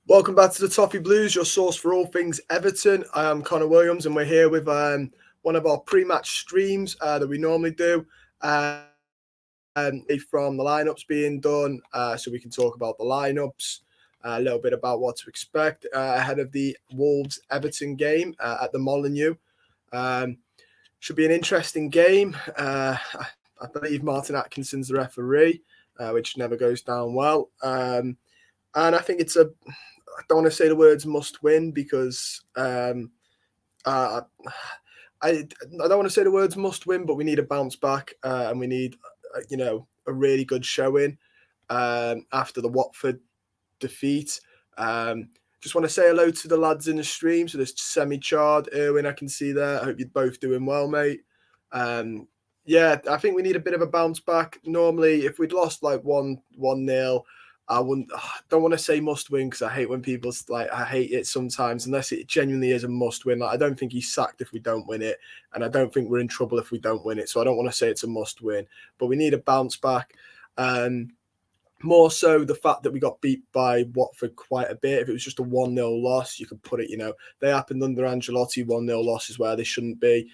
Welcome back to the Toffee Blues, your source for all things Everton. I am Connor Williams, and we're here with one of our pre-match streams that we normally do. From the lineups being done, so we can talk about the lineups, a little bit about what to expect ahead of the Wolves-Everton game at the Molineux. Should be an interesting game. I believe Martin Atkinson's the referee, which never goes down well. And I think I don't want to say the words must win because I don't want to say the words must win, but we need a bounce back and we need, a really good showing after the Watford defeat. Just want to say hello to the lads in the stream. So there's Semi-Chard, Erwin, I can see there. I hope you're both doing well, mate. I think we need a bit of a bounce back. Normally, if we'd lost like 1-0, don't want to say must win because I hate when people I hate it sometimes unless it genuinely is a must win. I don't think he's sacked if we don't win it, and I don't think we're in trouble if we don't win it. So I don't want to say it's a must win, but we need a bounce back. More so the fact that we got beat by Watford quite a bit. If it was just a 1-0 loss, you could put it, they happened under Ancelotti. 1-0 losses where they shouldn't be,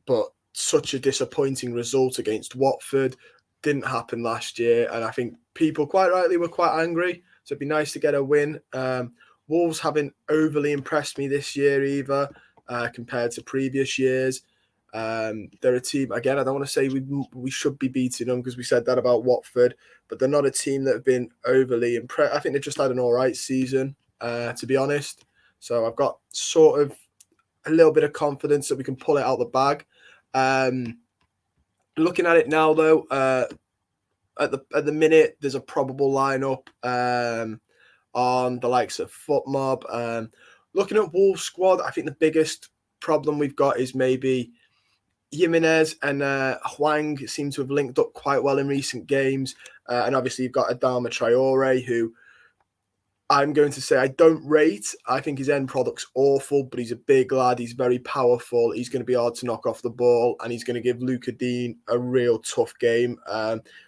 but such a disappointing result against Watford didn't happen last year, and I think people quite rightly were quite angry. So it'd be nice to get a win. Wolves haven't overly impressed me this year either, compared to previous years. They're a team, again, I don't want to say we should be beating them because we said that about Watford, but they're not a team that have been overly impressed. I think they've just had an all right season, to be honest. So I've got sort of a little bit of confidence that we can pull it out the bag. Looking at it now, though, at the minute, there's a probable lineup on the likes of FootMob. Looking at Wolves squad, I think the biggest problem we've got is maybe Jimenez and Hwang seem to have linked up quite well in recent games. And obviously, you've got Adama Traore, who I'm going to say I don't rate. I think his end product's awful, but he's a big lad. He's very powerful. He's going to be hard to knock off the ball, and he's going to give Luca Dean a real tough game.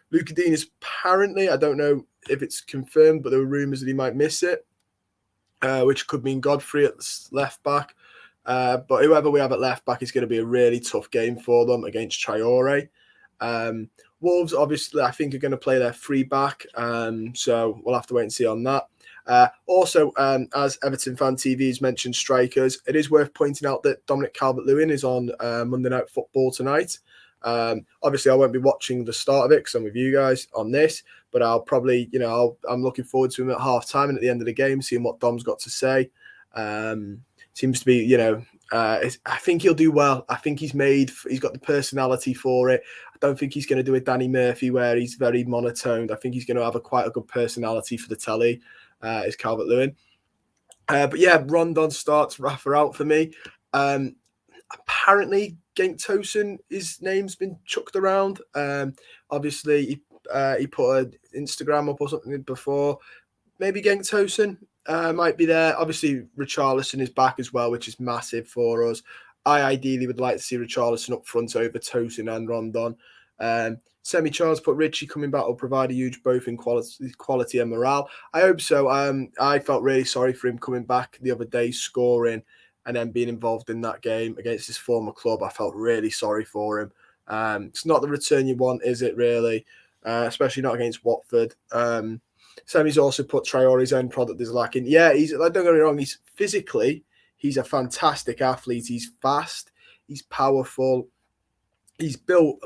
Luca Dean is apparently, I don't know if it's confirmed, but there were rumours that he might miss it, which could mean Godfrey at left back. But whoever we have at left back is going to be a really tough game for them against Traore. Wolves, obviously, I think are going to play their free back, so we'll have to wait and see on that. Also, as Everton Fan TV has mentioned strikers, it is worth pointing out that Dominic Calvert-Lewin is on Monday Night Football tonight. Obviously, I won't be watching the start of it because I'm with you guys on this, but I'll probably, I'm looking forward to him at half time and at the end of the game, seeing what Dom's got to say. Seems to be, I think he'll do well. I think he's got the personality for it. I don't think he's going to do a Danny Murphy where he's very monotoned. I think he's going to have quite a good personality for the telly, is Calvert-Lewin. But yeah, Rondon starts, Rafa out for me. Apparently, Genk Tosun, his name's been chucked around. Obviously, he put an Instagram up or something before. Maybe Genk Tosun might be there. Obviously, Richarlison is back as well, which is massive for us. I ideally would like to see Richarlison up front over Tosun and Rondon. Semi-Charles put Richie coming back will provide a huge both in quality and morale. I hope so. I felt really sorry for him coming back the other day, scoring, and then being involved in that game against his former club. I felt really sorry for him. It's not the return you want, is it, really? Especially not against Watford. Semi's also put Traore's end product is lacking. Yeah, don't get me wrong, he's a fantastic athlete. He's fast, he's powerful, he's built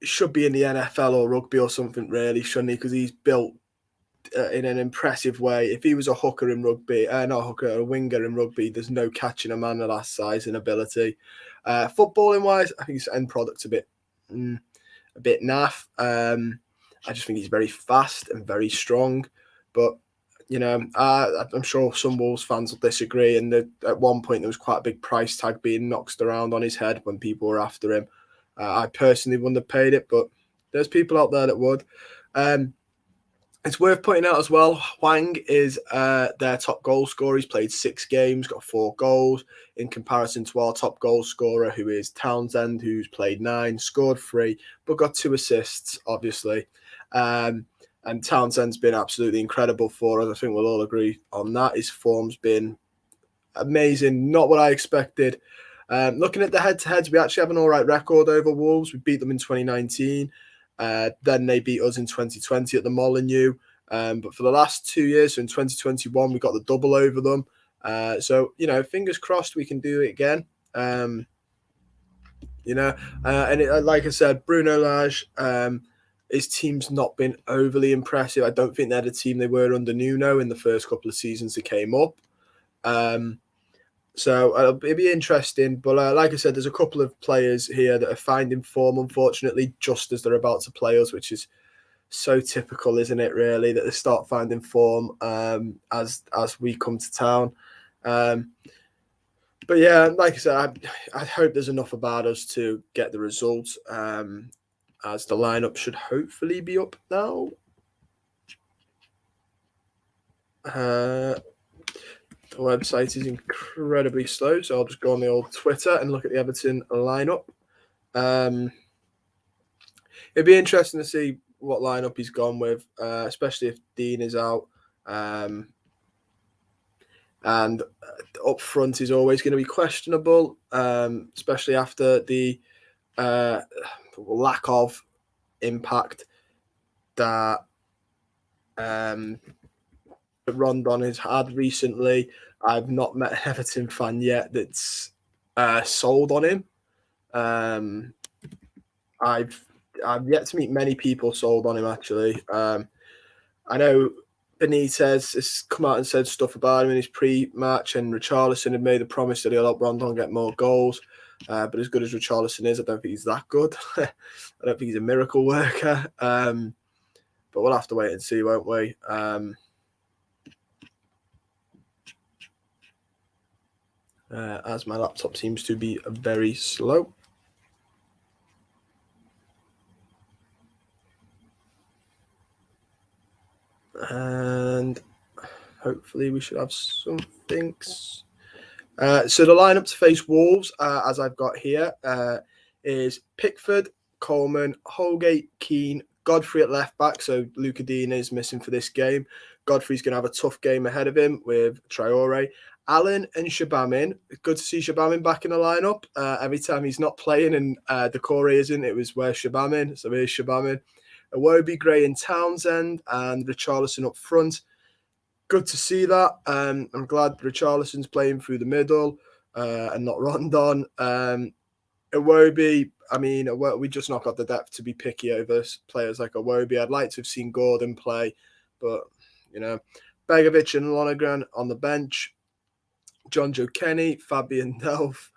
should be in the NFL or rugby or something, really, shouldn't he? Because he's built in an impressive way. If he was a hooker in rugby, a winger in rugby, there's no catching a man of that size and ability. Footballing wise, I think his end product's a bit naff. I just think he's very fast and very strong. But, I'm sure some Wolves fans will disagree. And at one point, there was quite a big price tag being knocked around on his head when people were after him. I personally wouldn't have paid it, but there's people out there that would. It's worth pointing out as well, Hwang is their top goal scorer. He's played 6 games, got 4 goals in comparison to our top goal scorer, who is Townsend, who's played 9, scored 3, but got 2 assists, obviously. And Townsend's been absolutely incredible for us. I think we'll all agree on that. His form's been amazing. Not what I expected. Looking at the head-to-heads, we actually have an all right record over Wolves. We beat them in 2019. Then they beat us in 2020 at the Molineux. But for the last 2 years, so in 2021, we got the double over them. So, fingers crossed we can do it again. And like I said, Bruno Lage, his team's not been overly impressive. I don't think they're the team they were under Nuno in the first couple of seasons they came up. So it'll be interesting. But like I said, there's a couple of players here that are finding form, unfortunately, just as they're about to play us, which is so typical, isn't it, really, that they start finding form as we come to town. But yeah, like I said, I hope there's enough about us to get the results, as the lineup should hopefully be up now. The website is incredibly slow, so I'll just go on the old Twitter and look at the Everton lineup. It'd be interesting to see what lineup he's gone with, especially if Dean is out. And up front is always going to be questionable, especially after the lack of impact that Rondon has had recently. I've not met an Everton fan yet that's sold on him. I've yet to meet many people sold on him, actually. I know Benitez has come out and said stuff about him in his pre-match, and Richarlison had made the promise that he'll help Rondon get more goals. But as good as Richarlison is, I don't think he's that good. I don't think he's a miracle worker. But we'll have to wait and see, won't we? As my laptop seems to be very slow. And hopefully we should have some things. So the lineup to face Wolves, as I've got here, is Pickford, Coleman, Holgate, Keane, Godfrey at left back. So Luca Dean is missing for this game. Godfrey's going to have a tough game ahead of him with Traore. Allen and Shabamin. Good to see Shabamin back in the lineup. Every time he's not playing and Decore isn't, it was where Shabamin. So here's Shabamin. Iwobi, Gray and Townsend, and Richarlison up front. Good to see that. I'm glad Richarlison's playing through the middle and not Rondon. Iwobi, we just not got the depth to be picky over players like Iwobi. I'd like to have seen Gordon play, but, Begovic and Lonergan on the bench. John Joe Kenny, Fabian Delph,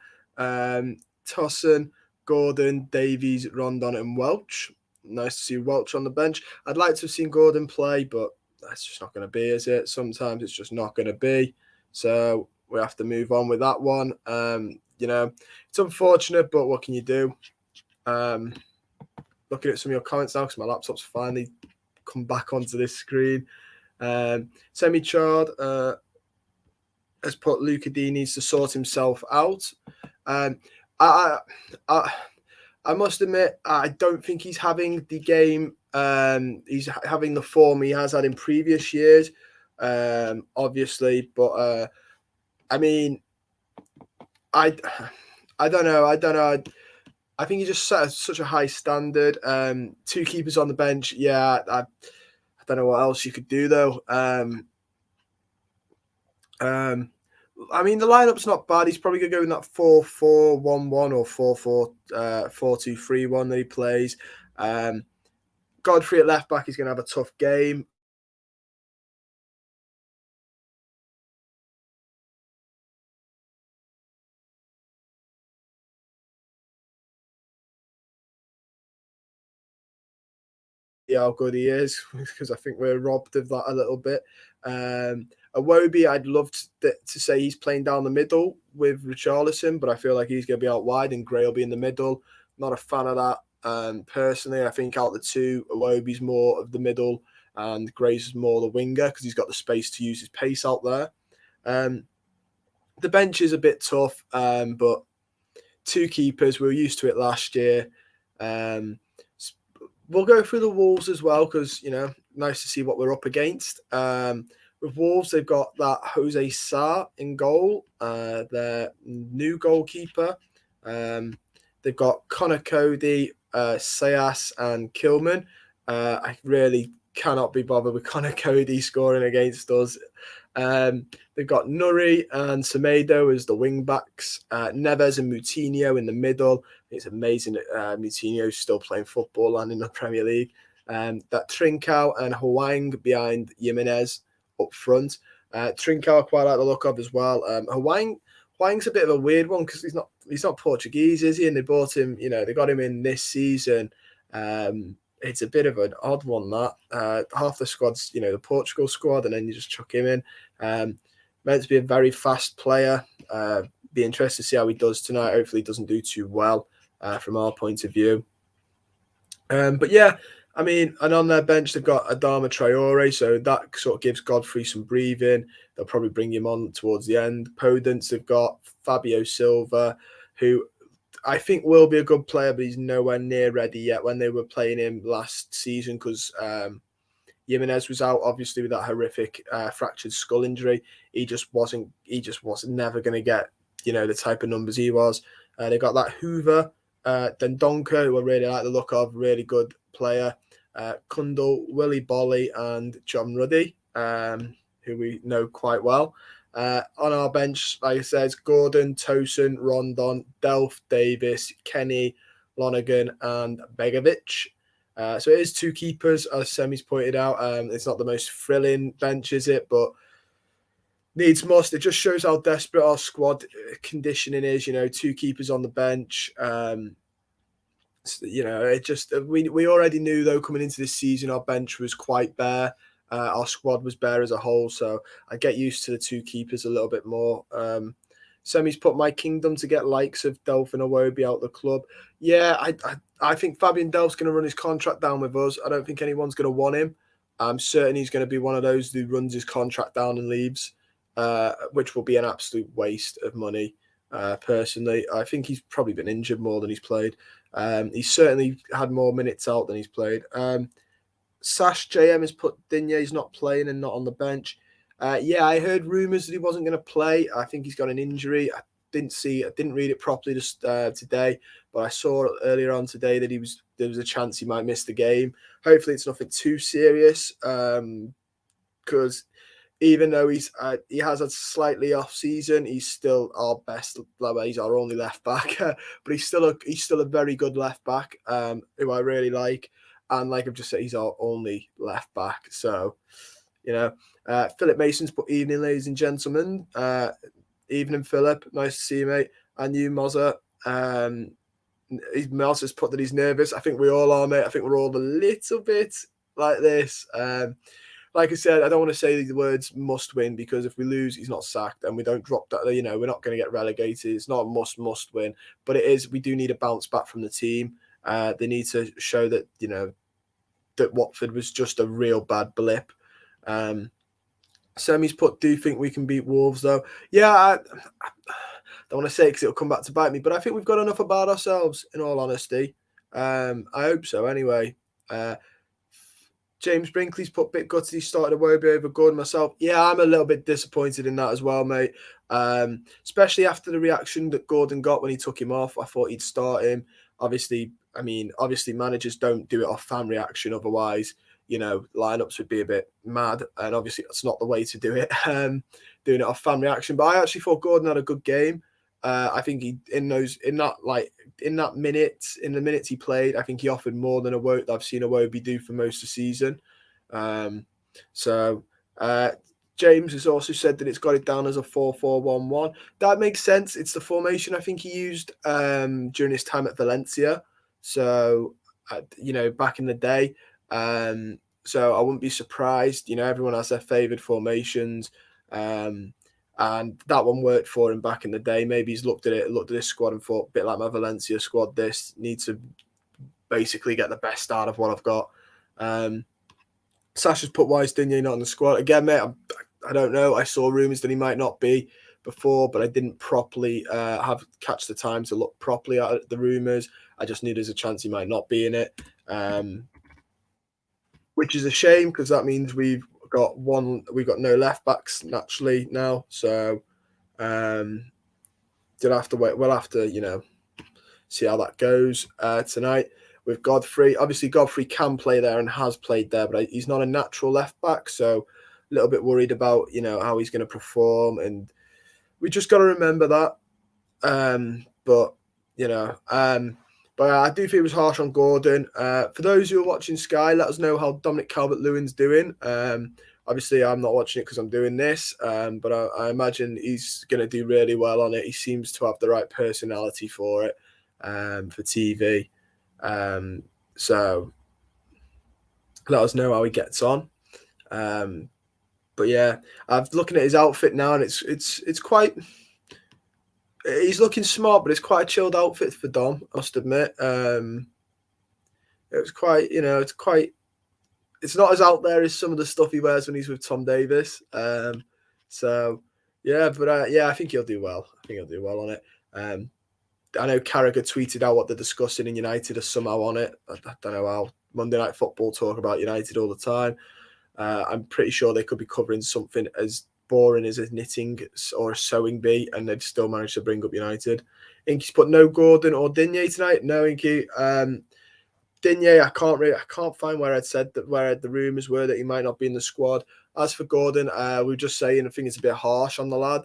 Tosson, Gordon, Davies, Rondon and Welch. Nice to see Welch on the bench. I'd like to have seen Gordon play, but that's just not going to be, is it? Sometimes it's just not going to be. So we have to move on with that one. It's unfortunate, but what can you do? Looking at some of your comments now because my laptop's finally come back onto this screen. Semi-Chard has put Luca D needs to sort himself out. I must admit, I don't think he's having the game. He's having the form he has had in previous years, obviously. But I don't know. I think he just set such a high standard. 2 keepers on the bench. Yeah, I don't know what else you could do though. The lineup's not bad. He's probably going to go in that 4-4-1-1 or 4-4-2-3-1 that he plays. Godfrey at left back is going to have a tough game. Yeah, how good he is, because I think we're robbed of that a little bit. Iwobi, I'd love to say he's playing down the middle with Richarlison, but I feel like he's going to be out wide and Gray will be in the middle. Not a fan of that. Personally, I think out the two, Iwobi's more of the middle and Gray's more the winger because he's got the space to use his pace out there. The bench is a bit tough, but 2 keepers, we were used to it last year. We'll go through the Wolves as well because, nice to see what we're up against. With Wolves, they've got that Jose Sarr in goal, their new goalkeeper. They've got Connor Cody, Sayas, and Kilman. I really cannot be bothered with Connor Cody scoring against us. They've got Nuri and Semedo as the wing backs, Neves and Moutinho in the middle. It's amazing that Moutinho's still playing football and in the Premier League. That Trincao and Hwang behind Jimenez up front. Trincao I quite like the look of as well. Hwang's a bit of a weird one because he's not Portuguese, is he? And they bought him, they got him in this season. It's a bit of an odd one that half the squad's, the Portugal squad, and then you just chuck him in. Meant to be a very fast player. Be interested to see how he does tonight. Hopefully he doesn't do too well from our point of view. But yeah, I mean, and on their bench they've got Adama Traore, so that sort of gives Godfrey some breathing. They'll probably bring him on towards the end. Podence, they've got Fabio Silva, who I think will be a good player, but he's nowhere near ready yet. When they were playing him last season, because Jimenez was out, obviously, with that horrific fractured skull injury. He just wasn't never going to get, the type of numbers he was. They got that Hoover, then Donker, who I really like the look of, really good player. Kundal, Willie Bolly, and John Ruddy, who we know quite well. On our bench, like I said, it's Gordon, Tosin, Rondon, Delph, Davis, Kenny, Lonergan, and Begovic. So it is two keepers, as Semi's pointed out. It's not the most thrilling bench, is it? But needs must. It just shows how desperate our squad conditioning is. Two keepers on the bench. It just we already knew though coming into this season our bench was quite bare. Our squad was bare as a whole, so I get used to the two keepers a little bit more. Semi's put my kingdom to get likes of Delph and Iwobi out the club. Yeah, I think Fabian Delph's going to run his contract down with us. I don't think anyone's going to want him. I'm certain he's going to be one of those who runs his contract down and leaves, which will be an absolute waste of money. Personally, I think he's probably been injured more than he's played. He's certainly had more minutes out than he's played. Sash JM has put Digne, he's not playing and not on the bench. Yeah, I heard rumours that he wasn't going to play. I think he's got an injury. I didn't read it properly just today, but I saw earlier on today that there was a chance he might miss the game. Hopefully it's nothing too serious, because even though he has a slightly off season, he's still our best. He's our only left back, but he's still a very good left back, who I really like. And like I've just said, he's our only left back. So, Philip Mason's put evening, ladies and gentlemen. Evening, Philip. Nice to see you, mate. And you, Mozza. Mozza's put that he's nervous. I think we all are, mate. I think we're all a little bit like this. Like I said, I don't want to say the words must win, because if we lose, he's not sacked and we don't drop that, we're not going to get relegated. It's not a must win, but it is. We do need a bounce back from the team. They need to show that, that Watford was just a real bad blip. Semi's put, do you think we can beat Wolves though? Yeah, I don't want to say it because it'll come back to bite me, but I think we've got enough about ourselves, in all honesty. I hope so anyway. James Brinkley's put bit gutted he started Iwobi over Gordon. Myself, yeah, I'm a little bit disappointed in that as well, mate. Especially after the reaction that Gordon got when he took him off. I thought he'd start him. Obviously managers don't do it off fan reaction. Otherwise, lineups would be a bit mad. And obviously that's not the way to do it. Doing it off fan reaction. But I actually thought Gordon had a good game. I think in the minutes he played, I think he offered more than I've seen Iwobi do for most of the season. James has also said that it's got it down as a 4-4-1-1. That makes sense. It's the formation I think he used during his time at Valencia. So, back in the day. So I wouldn't be surprised. Everyone has their favoured formations. And that one worked for him back in the day. Maybe he's looked at this squad and thought, a bit like my Valencia squad, this needs to basically get the best out of what I've got. Sasha's put, why is Digne not in the squad? Again, mate, I don't know. I saw rumours that he might not be before, but I didn't properly catch the time to look properly at the rumours. I just knew there's a chance he might not be in it. which is a shame because that means we've got no left backs naturally now. So you'll have to wait. We'll have to, see how that goes tonight with Godfrey. Obviously, Godfrey can play there and has played there, but he's not a natural left back, so a little bit worried about how he's going to perform, and we just got to remember that. But you know, but I do think it was harsh on Gordon. For those who are watching Sky, let us know how Dominic Calvert-Lewin's doing. Obviously, I'm not watching it because I'm doing this, but I imagine he's going to do really well on it. He seems to have the right personality for it, for TV. So let us know how he gets on. But yeah, I'm looking at his outfit now, and it's quite. He's looking smart, but it's quite a chilled outfit for Dom, I must admit. It was quite, it's not as out there as some of the stuff he wears when he's with Tom Davis. So, yeah, but yeah, I think he'll do well. I think he'll do well on it. I know Carragher tweeted out what they're discussing in United are somehow on it. I don't know how. Monday Night Football talk about United all the time. I'm pretty sure they could be covering something as boring as a knitting or a sewing bee, and they'd still manage to bring up United. Inky's put no Gordon or Digne tonight. No, Inky. Digne, I can't find where I'd said that where the rumours were that he might not be in the squad. As for Gordon, we were just saying I think it's a bit harsh on the lad.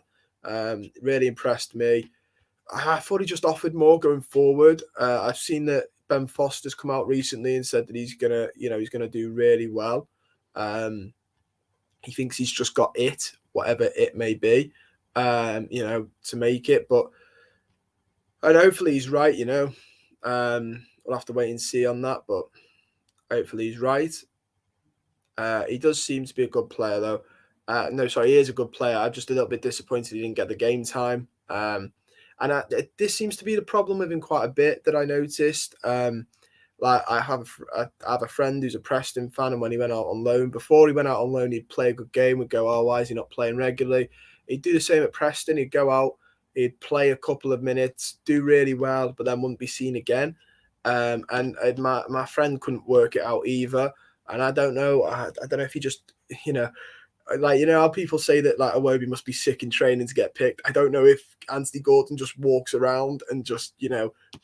Really impressed me. I thought he just offered more going forward. I've seen that Ben Foster's come out recently and said that he's gonna do really well. He thinks he's just got it, whatever it may be, to make it. And hopefully he's right. We'll have to wait and see on that, but hopefully he's right. He does seem to be a good player, though. He is a good player. I'm just a little bit disappointed he didn't get the game time. This seems to be the problem with him quite a bit that I noticed. I have a friend who's a Preston fan, and when he went out on loan, he'd play a good game. We'd go, oh, why is he not playing regularly? He'd do the same at Preston. He'd go out, he'd play a couple of minutes, do really well, but then wouldn't be seen again. And my friend couldn't work it out either. And I don't know. I don't know if he just, how people say that Iwobi must be sick in training to get picked. I don't know if Anthony Gordon just walks around and just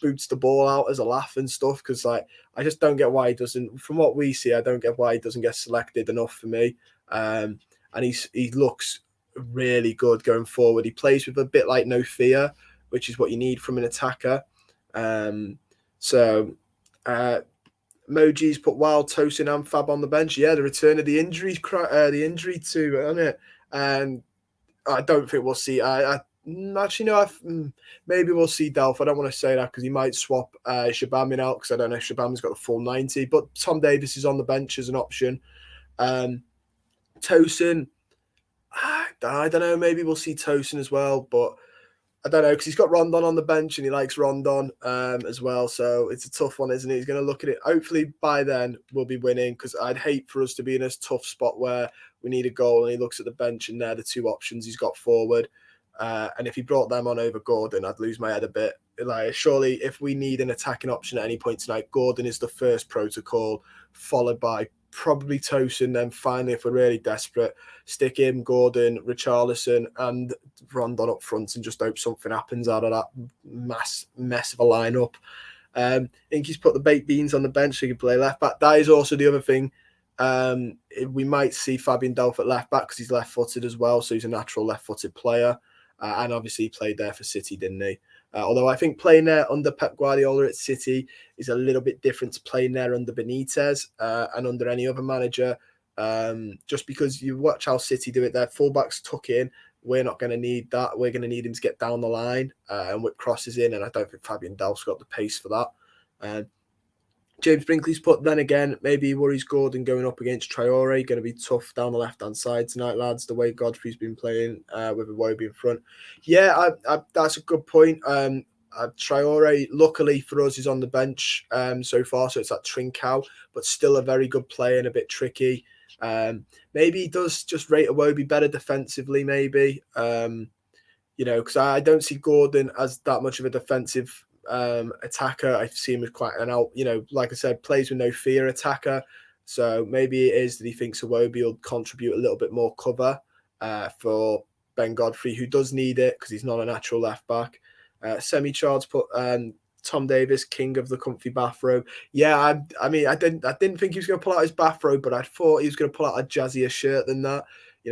boots the ball out as a laugh and stuff, because I just don't get why he doesn't. From what we see, I don't get why he doesn't get selected enough for me. And he looks really good going forward. He plays with a bit like no fear, which is what you need from an attacker. Moji's put Wild, Tosin and Fab on the bench. Yeah, the return of the injury too, isn't it? And I don't think we'll see. Maybe we'll see Delph. I don't want to say that because he might swap Shabamin out, because I don't know if Shabamin's got the full 90. But Tom Davis is on the bench as an option. Tosin, I don't know. Maybe we'll see Tosin as well, but I don't know, because he's got Rondon on the bench and he likes Rondon as well. So it's a tough one, isn't it? He's going to look at it. Hopefully by then we'll be winning, because I'd hate for us to be in a tough spot where we need a goal and he looks at the bench and they're the two options he's got forward. And if he brought them on over Gordon, I'd lose my head a bit. Surely if we need an attacking option at any point tonight, Gordon is the first protocol, followed by probably Tosin. Then finally, if we're really desperate, stick him, Gordon, Richarlison and Rondon up front, and just hope something happens out of that mess of a lineup. Inky's put the baked beans on the bench so he can play left back. That is also the other thing. We might see Fabian Delph at left back because he's left-footed as well, so he's a natural left-footed player. And obviously he played there for City, didn't he? Although I think playing there under Pep Guardiola at City is a little bit different to playing there under Benitez and under any other manager. Just because you watch how City do it, their fullbacks tuck in. We're not going to need that. We're going to need him to get down the line and whip crosses in. And I don't think Fabian Delph's got the pace for that. James Brinkley's put, then again, maybe he worries Gordon going up against Traore. Going to be tough down the left-hand side tonight, lads, the way Godfrey's been playing with Iwobi in front. Yeah, that's a good point. Traore, luckily for us, is on the bench so far, so it's that Trincao, but still a very good player and a bit tricky. Maybe he does just rate Iwobi better defensively, maybe. Because I don't see Gordon as that much of a defensive attacker. I see him as quite an out, like I said, plays with no fear attacker. So maybe it is that he thinks Iwobi will contribute a little bit more cover for Ben Godfrey, who does need it because he's not a natural left back. Semi-Charles put Tom Davis, king of the comfy bathrobe. Yeah, I mean, I didn't think he was going to pull out his bathrobe, but I thought he was going to pull out a jazzier shirt than that.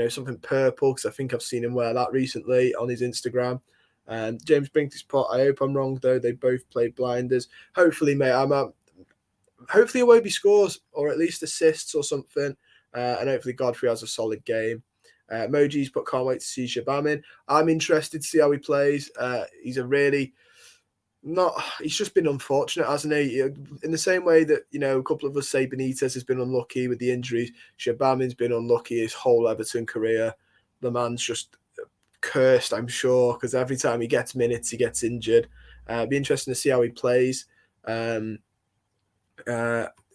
Something purple, because I think I've seen him wear that recently on his Instagram. And James Brinkley's put, I hope I'm wrong though. They both played blinders. Hopefully, mate. Hopefully Iwobi scores or at least assists or something, and hopefully Godfrey has a solid game. Moji's put, can't wait to see Shabamin. I'm interested to see how he plays. He's he's just been unfortunate, hasn't he? In the same way that, a couple of us say Benitez has been unlucky with the injuries, Shabamin's been unlucky his whole Everton career. The man's just cursed, I'm sure, because every time he gets minutes, he gets injured. Be interesting to see how he plays.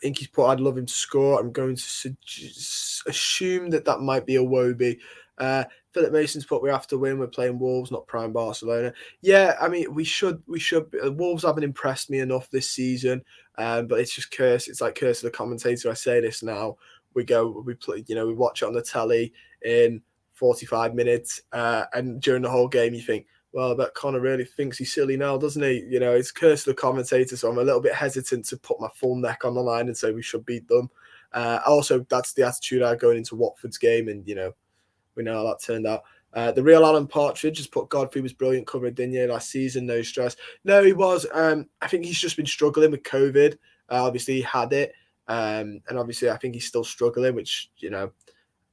Inky's put, I'd love him to score. I'm going to assume that might be Iwobi. Philip Mason's put, we have to win. We're playing Wolves, not prime Barcelona. Yeah, I mean, we should. Wolves haven't impressed me enough this season, but it's just curse. It's like curse of the commentator. I say this now. We play, we watch it on the telly in 45 minutes, and during the whole game, you think, well, I bet Connor really thinks he's silly now, doesn't he? It's curse of the commentator, so I'm a little bit hesitant to put my full neck on the line and say we should beat them. Also, that's the attitude I had going into Watford's game, and, we know how that turned out. The real Alan Partridge has put, Godfrey was brilliant covering Digne last season, no stress. No, he was. I think he's just been struggling with COVID. Obviously, he had it, and obviously, I think he's still struggling, which,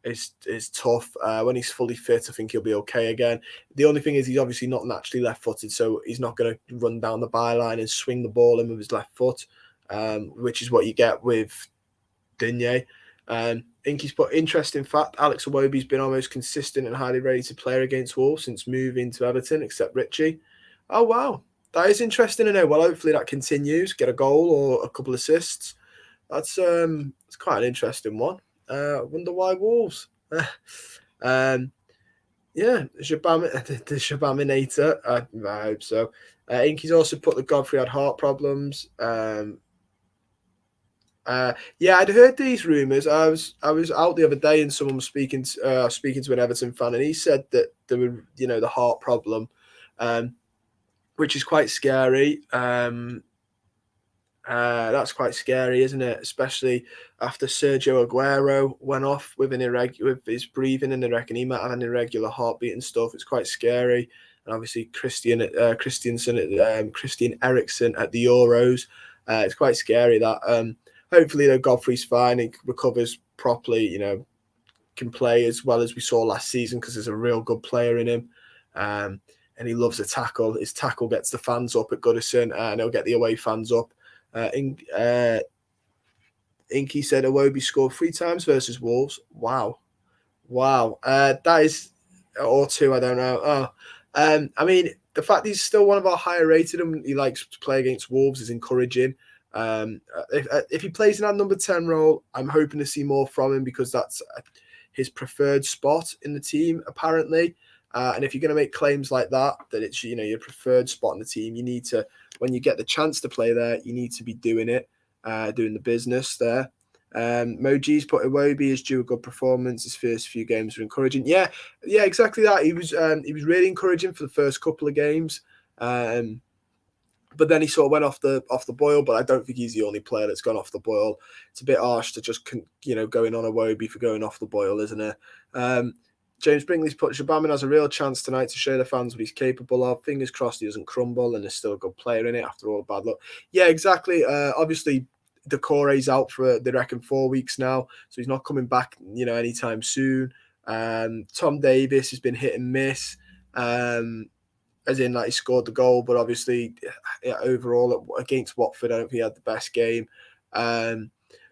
is tough. When he's fully fit, I think he'll be okay again. The only thing is he's obviously not naturally left-footed, so he's not going to run down the byline and swing the ball in with his left foot, which is what you get with Digne. Inky's put, interesting fact, Alex Iwobi's been our most consistent and highly rated player against Wolves since moving to Everton, except Richie. Oh, wow. That is interesting to know. Well, hopefully that continues. Get a goal or a couple assists. That's quite an interesting one. I wonder why Wolves. Yeah, the Shabaminator. I hope so. Inky's also put that Godfrey had heart problems. Yeah, I'd heard these rumours. I was out the other day and someone was speaking to an Everton fan, and he said that there were, the heart problem, which is quite scary. That's quite scary, isn't it? Especially after Sergio Aguero went off with with his breathing, and they reckon he might have an irregular heartbeat and stuff. It's quite scary. And obviously Christian Eriksen at the Euros. It's quite scary that. Hopefully, Godfrey's fine. He recovers properly. Can play as well as we saw last season because there's a real good player in him. And he loves a tackle. His tackle gets the fans up at Goodison, and he'll get the away fans up. Inky said Iwobi scored 3 times versus Wolves. Wow. That is, or 2, I don't know. I mean, the fact he's still one of our higher rated and he likes to play against Wolves is encouraging. If he plays in that number 10 role, I'm hoping to see more from him because that's his preferred spot in the team, apparently. And if you're going to make claims like that it's, your preferred spot in the team, you need to, when you get the chance to play there, you need to be doing it, doing the business there. Moji's put Iwobi is due a good performance. His first few games were encouraging. Yeah, exactly that. He was really encouraging for the first couple of games. But then he sort of went off the boil, but I don't think he's the only player that's gone off the boil. It's a bit harsh to just, going on Iwobi for going off the boil, isn't it? James Brinkley's put, Shabamin has a real chance tonight to show the fans what he's capable of. Fingers crossed he doesn't crumble and there's still a good player in it after all the bad luck. Yeah, exactly. Obviously, Decore's out for, they reckon, 4 weeks now, so he's not coming back, anytime soon. Tom Davis has been hit and miss. As in, like, he scored the goal, but obviously, overall against Watford, I don't think he had the best game.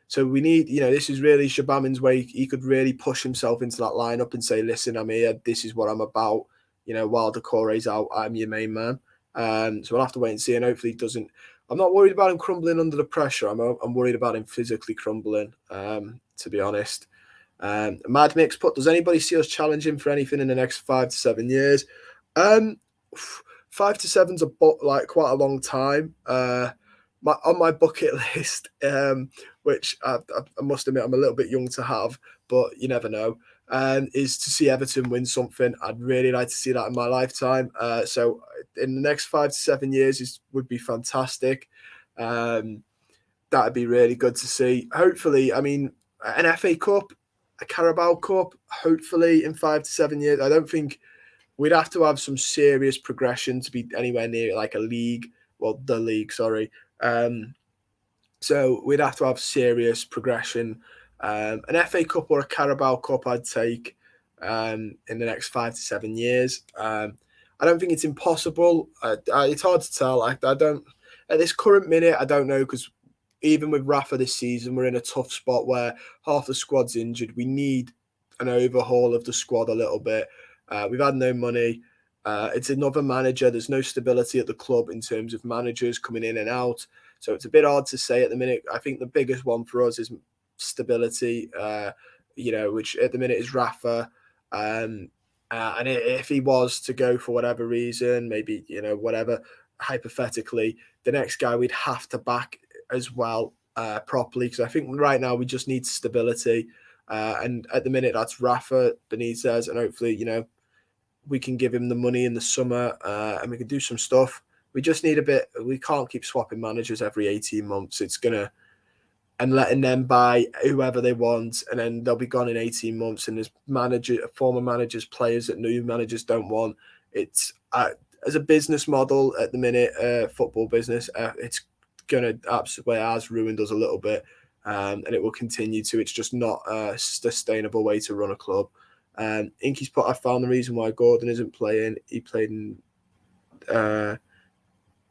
So we need, this is really Shabamin's way. He could really push himself into that lineup and say, listen, I'm here. This is what I'm about. While Decore's out, I'm your main man. So we'll have to wait and see. And hopefully he doesn't. I'm not worried about him crumbling under the pressure. I'm worried about him physically crumbling, to be honest. Mad Mix put, does anybody see us challenging for anything in the next 5 to 7 years? 5 to 7's quite a long time. On my bucket list which I must admit I'm a little bit young to have, but you never know. Is to see Everton win something. I'd really like to see that in my lifetime. So in the next 5 to 7 years would be fantastic. That'd be really good to see. Hopefully, I mean, an FA Cup, a Carabao Cup, hopefully in 5 to 7 years. I don't think we'd have to have some serious progression to be anywhere near like a league. Well, the league, sorry. So we'd have to have serious progression. An FA Cup or a Carabao Cup, I'd take in the next 5 to 7 years. I don't think it's impossible. It's hard to tell. I don't at this current minute. I don't know because even with Rafa this season, we're in a tough spot where half the squad's injured. We need an overhaul of the squad a little bit. We've had no money. It's another manager. There's no stability at the club in terms of managers coming in and out. So it's a bit hard to say at the minute. I think the biggest one for us is stability, which at the minute is Rafa. And if he was to go for whatever reason, maybe, whatever, hypothetically, the next guy we'd have to back as well properly. Because I think right now we just need stability. And at the minute, that's Rafa Benitez. And hopefully, we can give him the money in the summer and we can do some stuff. We just need a bit. We can't keep swapping managers every 18 months. And letting them buy whoever they want, and then they'll be gone in 18 months. And there's former managers, players that new managers don't want. It's as a business model at the minute, football business, it's gonna absolutely has ruined us a little bit, and it will continue to. It's just not a sustainable way to run a club. Inky's put, I found the reason why Gordon isn't playing. He played in.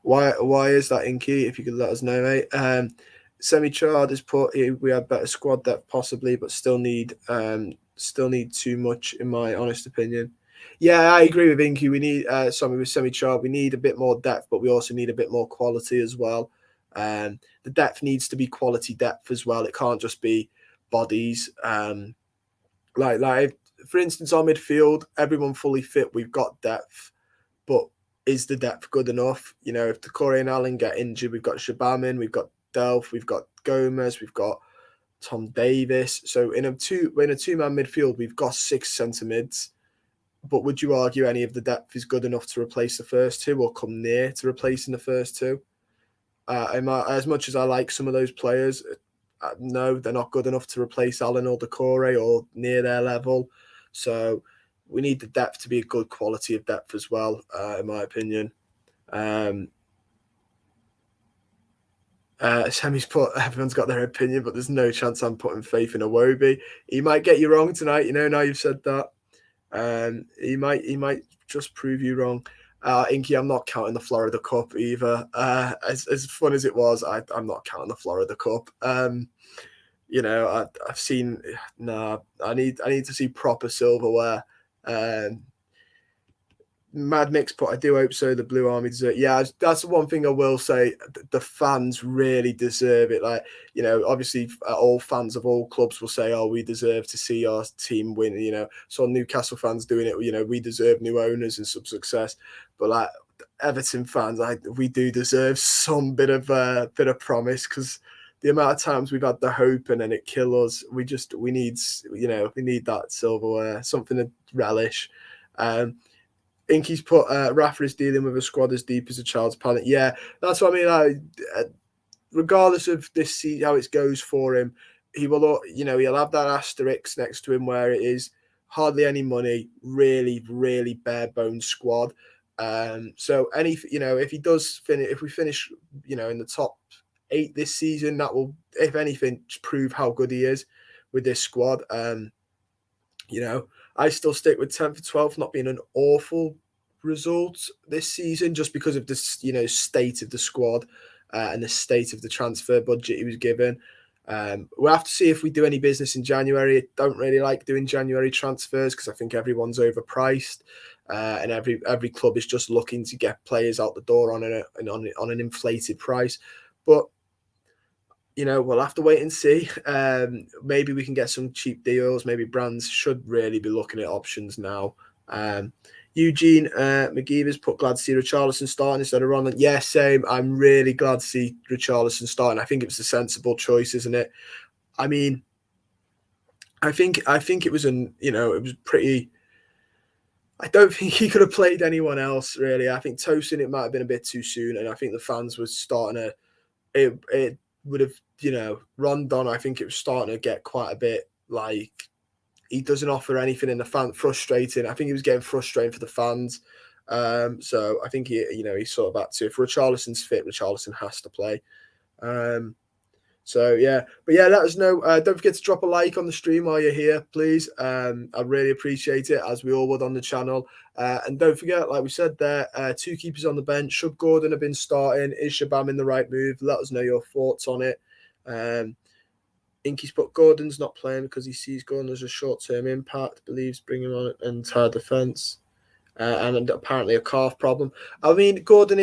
Why is that, Inky? If you could let us know, mate. Semi-Chard has put, we have better squad depth possibly, but still need too much in my honest opinion. Yeah, I agree with Inky. We need something with Semi-Chard. We need a bit more depth, but we also need a bit more quality as well. The depth needs to be quality depth as well. It can't just be bodies. Like for instance, our midfield, everyone fully fit. We've got depth, but is the depth good enough? If Decore and Allen get injured, we've got Shabamin, we've got Delph, we've got Gomez, we've got Tom Davis. So in a two-man midfield, we've got 6 centre mids. But would you argue any of the depth is good enough to replace the first two or come near to replacing the first two? As much as I like some of those players, no, they're not good enough to replace Allen or Decore or near their level. So we need the depth to be a good quality of depth as well, in my opinion. Sammy's put, everyone's got their opinion, but there's no chance I'm putting faith in Iwobi. He might get you wrong tonight, now you've said that. He might just prove you wrong. Inky, I'm not counting the Florida Cup either. As fun as it was, I'm not counting the Florida Cup. I've seen. I need to see proper silverware. Mad Mix put, I do hope so. The Blue Army deserve. Yeah, that's the one thing I will say. The fans really deserve it. Obviously, all fans of all clubs will say, "Oh, we deserve to see our team win." So Newcastle fans doing it. We deserve new owners and some success. But Everton fans, we do deserve some bit of promise, because the amount of times we've had the hope and then it kills us. We need that silverware, something to relish. Inky's put, Rafa is dealing with a squad as deep as a child's planet. Yeah, that's what I mean. Regardless of this season, how it goes for him, he will, he'll have that asterisk next to him where it is hardly any money, really, really bare bones squad. So if he does finish, if we finish, in the top 8 this season, that will, if anything, prove how good he is with this squad. I still stick with 10th or 12th not being an awful result this season, just because of this, state of the squad and the state of the transfer budget he was given. We'll have to see if we do any business in January. I don't really like doing January transfers because I think everyone's overpriced, and every club is just looking to get players out the door on an inflated price. But we'll have to wait and see. Maybe we can get some cheap deals. Maybe brands should really be looking at options now. Eugene McGeever's put glad to see Richarlison starting instead of Ron. Yeah, same. I'm really glad to see Richarlison starting. I think it was a sensible choice, isn't it? I mean, I think it was it was pretty. I don't think he could have played anyone else really. I think Tosin, it might have been a bit too soon, and I think the fans were starting to. It would have Rondon. I think it was starting to get quite a bit like he doesn't offer anything in the fan. Frustrating. I think he was getting frustrating for the fans. So I think he's sort of back to if Richarlison's fit, Richarlison has to play. So yeah, but yeah, let us know. Don't forget to drop a like on the stream while you're here, please. I'd really appreciate it, as we all would on the channel. And don't forget, like we said there, 2 keepers on the bench. Should Gordon have been starting? Is Shabam in the right move? Let us know your thoughts on it. Inky's put Gordon's not playing because he sees Gordon as a short-term impact, believes bringing on an entire defence. And apparently a calf problem. I mean, Gordon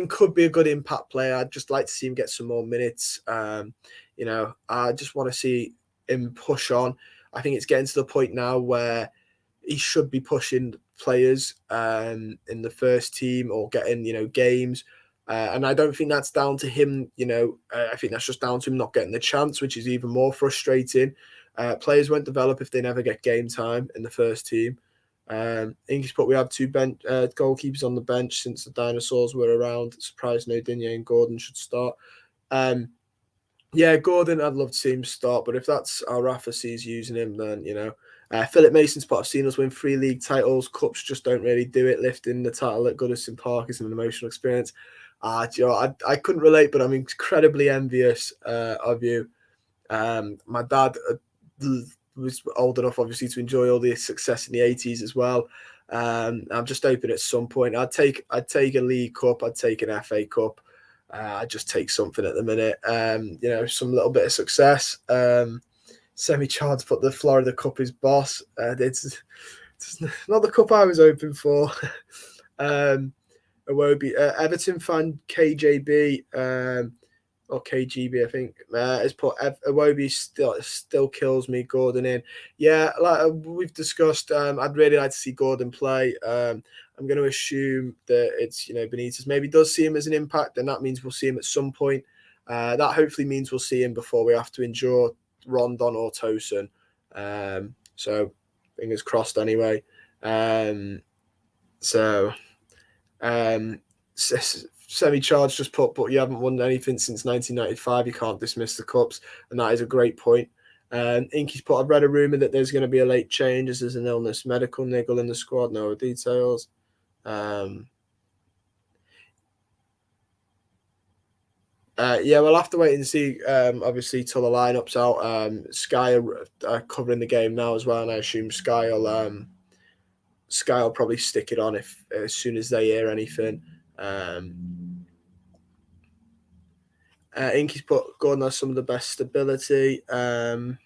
could be a good impact player. I'd just like to see him get some more minutes. I just want to see him push on. I think it's getting to the point now where he should be pushing players in the first team or getting games. And I don't think that's down to him. I think that's just down to him not getting the chance, which is even more frustrating. Players won't develop if they never get game time in the first team. English, but we have 2 goalkeepers on the bench since the dinosaurs were around. Surprised no Digne and Gordon should start. Yeah, Gordon, I'd love to see him start, but if that's how Rafa sees using him, then Philip Mason's part of seen us win 3 league titles. Cups just don't really do it. Lifting the title at Goodison Park is an emotional experience. I couldn't relate, but I'm incredibly envious of you. My dad was old enough, obviously, to enjoy all the success in the 80s as well. I'm just hoping at some point I'd take a League Cup, I'd take an FA Cup. I'd just take something at the minute. Some little bit of success. Semi-Chard's put the Florida Cup is boss. It's not the cup I was hoping for. Iwobi, Everton fan KJB. Or KGB, I think, has put Iwobi still kills me. Gordon in, yeah, like we've discussed. I'd really like to see Gordon play. I'm going to assume that it's Benitez maybe does see him as an impact, and that means we'll see him at some point. That hopefully means we'll see him before we have to endure Rondon or Tosin. So fingers crossed. Anyway, Semi-Charged just put, but you haven't won anything since 1995. You can't dismiss the cups, and that is a great point. Inky's put, I've read a rumour that there's going to be a late change as there's an illness, medical niggle in the squad. No details. We'll have to wait and see, obviously, till the lineup's out. Sky are covering the game now as well, and I assume Sky will probably stick it on as soon as they hear anything. Inky's put Gordon has some of the best stability. I'd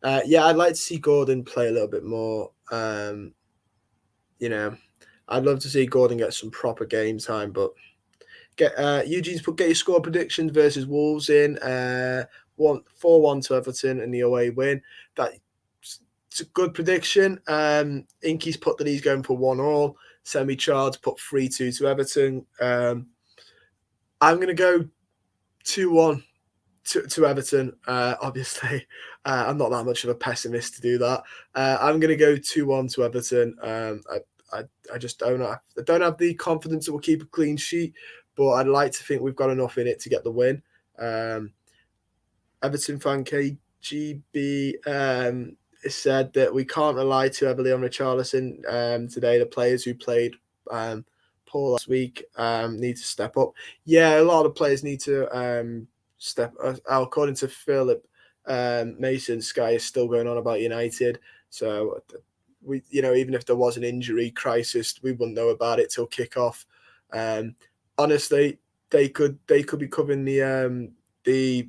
like to see Gordon play a little bit more. I'd love to see Gordon get some proper game time, but Eugene's put get your score predictions versus Wolves in 4-1 to Everton in the away win. It's a good prediction. Inky's put that he's going for 1-1. Semi-Charged put 3-2 to Everton. I'm going to go 2-1 to Everton. Obviously, I'm not that much of a pessimist to do that. I'm going to go 2-1 to Everton. I just don't have the confidence that we'll keep a clean sheet, but I'd like to think we've got enough in it to get the win. Everton fan KGB said that we can't rely too heavily on Richarlison today. The players who played poor last week need to step up. Yeah, a lot of players need to step up. According to Philip Mason, Sky is still going on about United. So we, even if there was an injury crisis, we wouldn't know about it till kickoff. Honestly, they could be covering the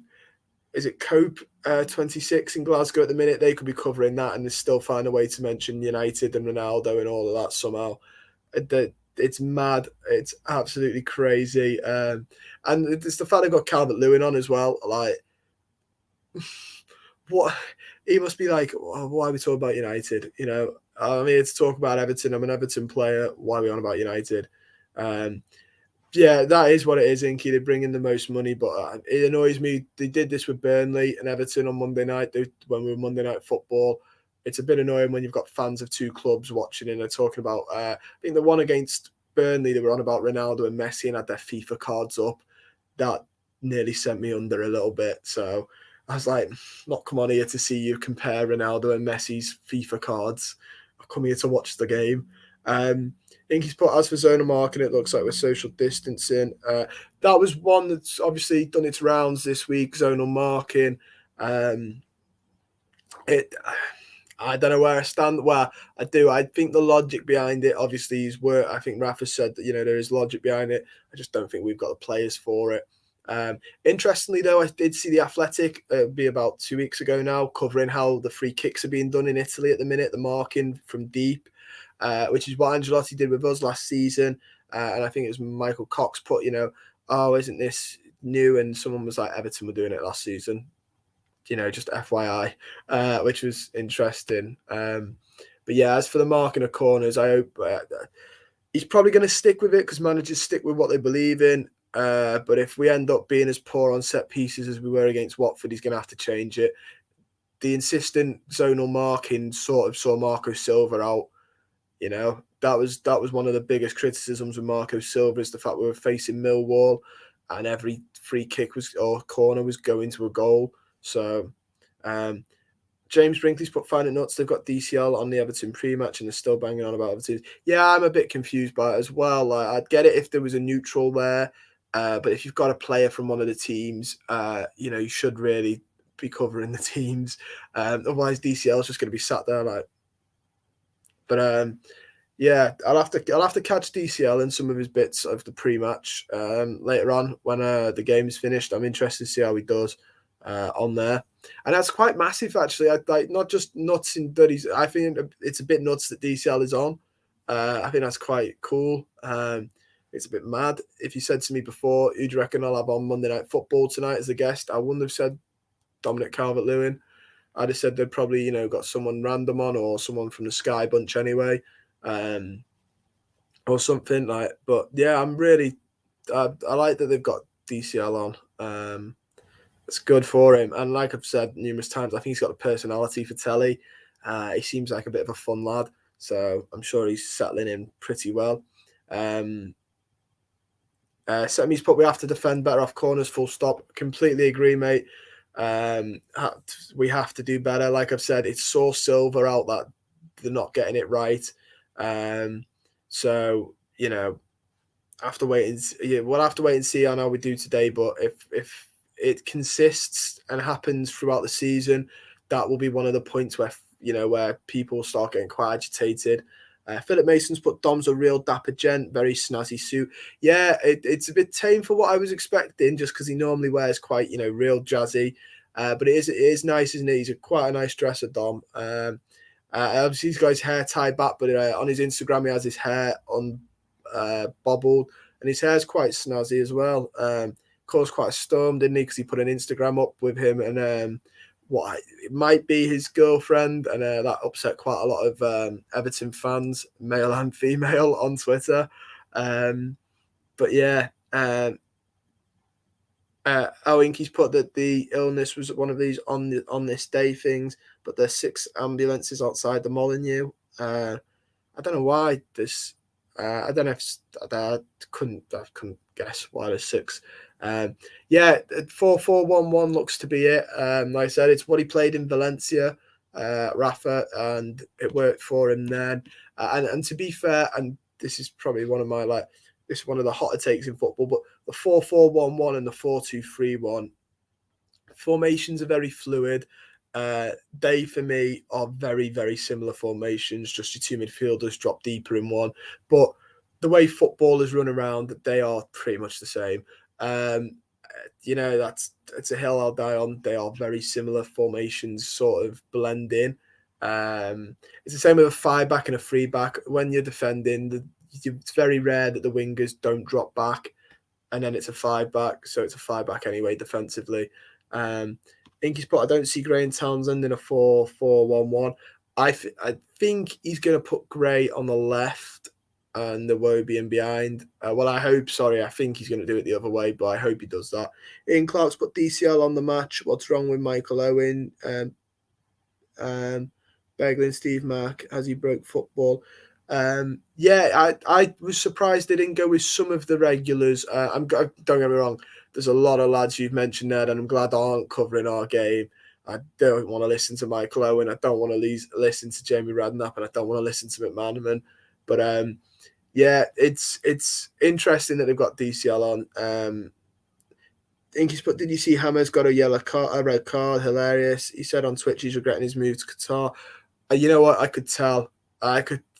is it Cope 26 in Glasgow at the minute? They could be covering that and they still find a way to mention United and Ronaldo and all of that somehow. It's mad. It's absolutely crazy. And it's the fact they got Calvert-Lewin on as well. Like, what? He must be like, why are we talking about United? I'm here to talk about Everton. I'm an Everton player. Why are we on about United? Yeah, that is what it is, Inky. They bring in the most money, but it annoys me. They did this with Burnley and Everton on Monday night when we were Monday Night Football. It's a bit annoying when you've got fans of two clubs watching and they're talking about, I think the one against Burnley, they were on about Ronaldo and Messi and had their FIFA cards up. That nearly sent me under a little bit. So I was like, not come on here to see you compare Ronaldo and Messi's FIFA cards. I've come here to watch the game. Inky's put, as for zonal marking, it looks like we're social distancing. That was one that's obviously done its rounds this week, zonal marking. I don't know where I stand. Well, I do. I think the logic behind it, obviously, is where I think Rafa said that, there is logic behind it. I just don't think we've got the players for it. Interestingly, though, I did see The Athletic, be about 2 weeks ago now, covering how the free kicks are being done in Italy at the minute, the marking from deep, which is what Ancelotti did with us last season. And I think it was Michael Cox put, oh, isn't this new? And someone was like, Everton were doing it last season. Just FYI, which was interesting. But yeah, as for the marking of corners, I hope he's probably going to stick with it because managers stick with what they believe in. But if we end up being as poor on set pieces as we were against Watford, he's going to have to change it. The insistent zonal marking sort of saw Marco Silva out. That was one of the biggest criticisms of Marco Silva, is the fact we were facing Millwall and every free kick or corner was going to a goal. So James Brinkley's put, find it nuts. They've got DCL on the Everton pre-match and they're still banging on about Everton. Yeah, I'm a bit confused by it as well. Like, I'd get it if there was a neutral there. But if you've got a player from one of the teams, you should really be covering the teams. Otherwise, DCL is just going to be sat there like. But yeah, I'll have to catch DCL in some of his bits of the pre-match later on when the game's finished. I'm interested to see how he does on there, and that's quite massive actually. I like not just nuts in that I think it's a bit nuts that DCL is on. I think that's quite cool. It's a bit mad. If you said to me before, who do you reckon I'll have on Monday Night Football tonight as a guest, I wouldn't have said Dominic Calvert-Lewin. I'd have said they'd probably, got someone random on or someone from the Sky bunch anyway, or something like. But yeah, I'm really, I like that they've got DCL on. It's good for him, and like I've said numerous times, I think he's got a personality for telly. He seems like a bit of a fun lad, so I'm sure he's settling in pretty well. Semi's put, we have to defend better off corners, full stop. Completely agree, mate. We have to do better. Like I've said, it's so Silver out that they're not getting it right. So have to wait and we'll have to wait and see on how we do today. But if it consists and happens throughout the season, that will be one of the points where people start getting quite agitated. Philip Mason's put, Dom's a real dapper gent, very snazzy suit. Yeah, it's a bit tame for what I was expecting, just because he normally wears quite, real jazzy. But it is nice, isn't it? He's quite a nice dresser, Dom. Obviously, he's got his hair tied back, but on his Instagram, he has his hair bobbled, and his hair's quite snazzy as well. Caused quite a storm, didn't he? Because he put an Instagram up with him and what it might be his girlfriend, and that upset quite a lot of Everton fans, male and female, on Twitter. But yeah, Inky's put that the illness was one of these on this day things, but there's 6 ambulances outside the Molineux. I don't know why this. I don't know if I couldn't guess why there's 6. Yeah, 4-4-1-1 looks to be it. Like I said, it's what he played in Valencia, Rafa, and it worked for him then. And to be fair, and this is probably one of the hotter takes in football, but the 4-4-1-1 and the 4-2-3-1 formations are very fluid. They, for me, are very, very similar formations. Just your 2 midfielders drop deeper in one. But the way footballers run around, they are pretty much the same. It's a hill I'll die on. They are very similar formations, sort of blend in. It's the same with a 5-back and a 3-back. When you're defending, it's very rare that the wingers don't drop back, and then it's a 5-back. So it's a 5-back anyway, defensively. Inky's put, I don't see Graham Townsend in a 4-4-1-1. I think he's going to put Gray on the left and the Wobie in behind. Well, I hope. Sorry, I think he's going to do it the other way, but I hope he does that. Ian Clark's put DCL on the match. What's wrong with Michael Owen? Begley and Steve Mack as he broke football. I was surprised they didn't go with some of the regulars. Don't get me wrong. There's a lot of lads you've mentioned there, and I'm glad aren't covering our game. I don't want to listen to Michael Owen. I don't want to listen to Jamie Redknapp, and I don't want to listen to McManaman. But it's interesting that they've got DCL on. Inky's put, did you see Hammer's got a red card? Hilarious. He said on Twitch he's regretting his move to Qatar. You know what? I could tell.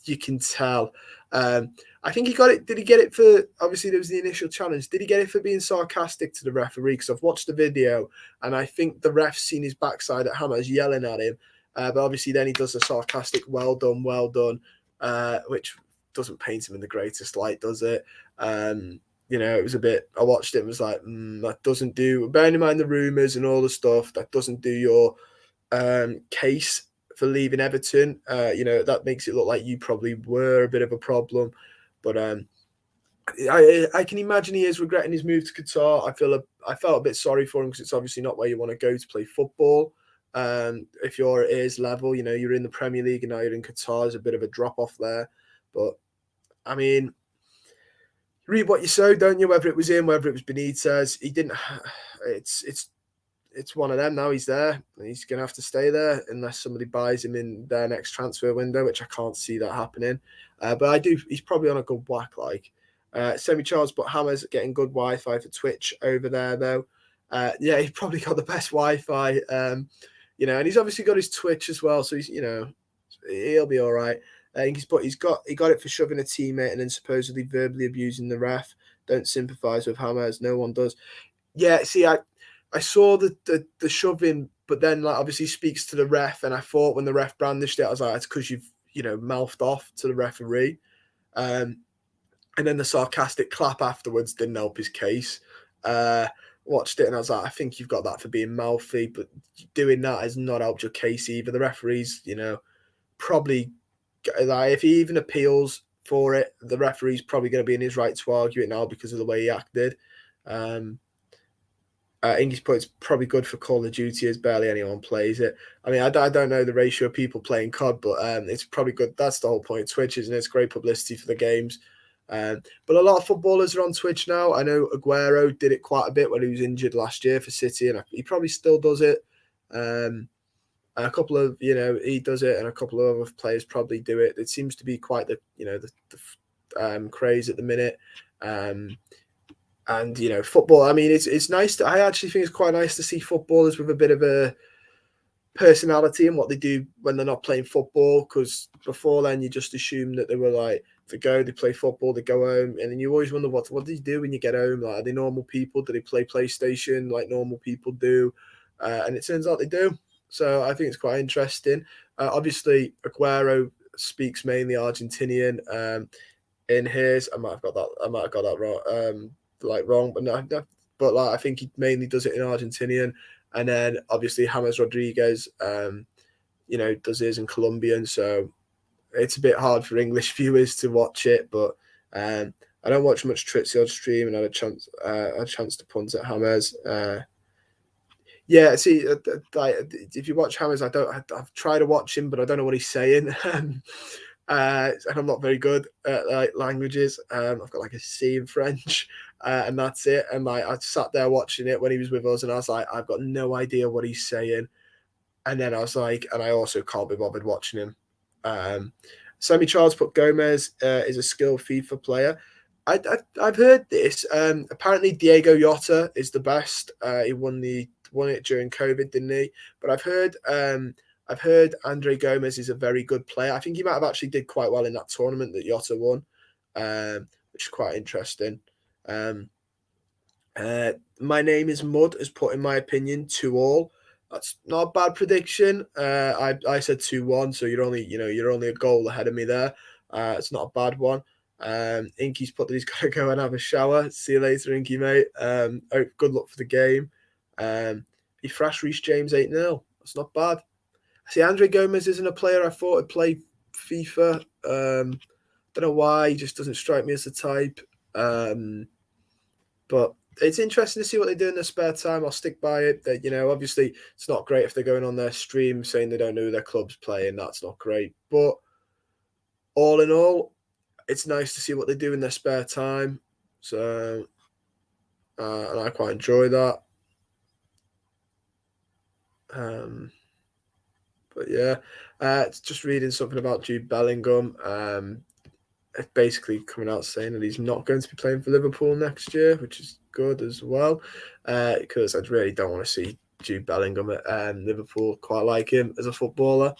You can tell. I think he got it. Did he get it for? Obviously, there was the initial challenge. Did he get it for being sarcastic to the referee? Because I've watched the video, and I think the ref's seen his backside at Hammers yelling at him. But obviously, then he does a sarcastic "well done," which doesn't paint him in the greatest light, does it? It was a bit. I watched it and was like, that doesn't do. Bearing in mind the rumours and all the stuff, that doesn't do your case for leaving Everton. That makes it look like you probably were a bit of a problem. But I can imagine he is regretting his move to Qatar. I felt a bit sorry for him because it's obviously not where you want to go to play football. If you're at his level, you're in the Premier League and now you're in Qatar. There's a bit of a drop off there. But I mean, read what you sow, don't you? Whether it was him, whether it was Benitez, he didn't. It's one of them now. He's there. He's going to have to stay there unless somebody buys him in their next transfer window, which I can't see that happening. But I do. He's probably on a good whack. Semi-Charles, but Hammer's getting good Wi-Fi for Twitch over there, though. He's probably got the best Wi-Fi. And he's obviously got his Twitch as well, so he'll be all right. He got it for shoving a teammate and then supposedly verbally abusing the ref. Don't sympathise with Hammers. No one does. Yeah, see, I saw the shoving, but then obviously speaks to the ref, and I thought when the ref brandished it, I was like, it's because you've mouthed off to the referee, and then the sarcastic clap afterwards didn't help his case. Watched it and I was like, I think you've got that for being mouthy, but doing that has not helped your case either. The referee's probably if he even appeals for it, the referee's probably going to be in his right to argue it now because of the way he acted. Ingy's point, it's probably good for Call of Duty as barely anyone plays it. I mean, I don't know the ratio of people playing COD, but it's probably good. That's the whole point of Twitch, isn't it? It's great publicity for the games. But a lot of footballers are on Twitch now. I know Aguero did it quite a bit when he was injured last year for City, and he probably still does it. A couple of, he does it, and a couple of other players probably do it. It seems to be quite the craze at the minute. And football. I mean, it's nice. I actually think it's quite nice to see footballers with a bit of a personality in what they do when they're not playing football. Because before then, you just assume that they were like they play football, they go home, and then you always wonder what do you do when you get home? Like, are they normal people? Do they play PlayStation like normal people do? And it turns out they do. So I think it's quite interesting. Obviously, Aguero speaks mainly Argentinian. In his, I might have got that wrong. Wrong, but no, but I think he mainly does it in Argentinian, and then obviously James Rodriguez, does his in Colombian, so it's a bit hard for English viewers to watch it. But I don't watch much Trizio stream, and I had a chance to punt at James. If you watch James, I've tried to watch him, but I don't know what he's saying. And I'm not very good at languages. I've got a C in French, and that's it. And I sat there watching it when he was with us, and I was like, I've got no idea what he's saying. And then I was like, and I also can't be bothered watching him. Sammy Charles put Gomez is a skilled FIFA player. I've heard this. Apparently Diego Jota is the best. He won it during COVID, didn't he? But I've heard Andre Gomez is a very good player. I think he might have actually did quite well in that tournament that Jota won, which is quite interesting. My name is Mud has put, in my opinion, 2-2. That's not a bad prediction. I said 2-1, so you're only a goal ahead of me there. It's not a bad one. Inky's put that he's got to go and have a shower. See you later, Inky, mate. Good luck for the game. He thrashed Reece James 8-0. That's not bad. See, Andre Gomez isn't a player I thought would play FIFA. Don't know why. He just doesn't strike me as the type. But it's interesting to see what they do in their spare time. I'll stick by it. That, obviously it's not great if they're going on their stream saying they don't know who their club's playing. That's not great. But all in all, it's nice to see what they do in their spare time. So, and I quite enjoy that. But yeah, it's just reading something about Jude Bellingham. Basically coming out saying that he's not going to be playing for Liverpool next year, which is good as well, because I really don't want to see Jude Bellingham at Liverpool. Quite like him as a footballer.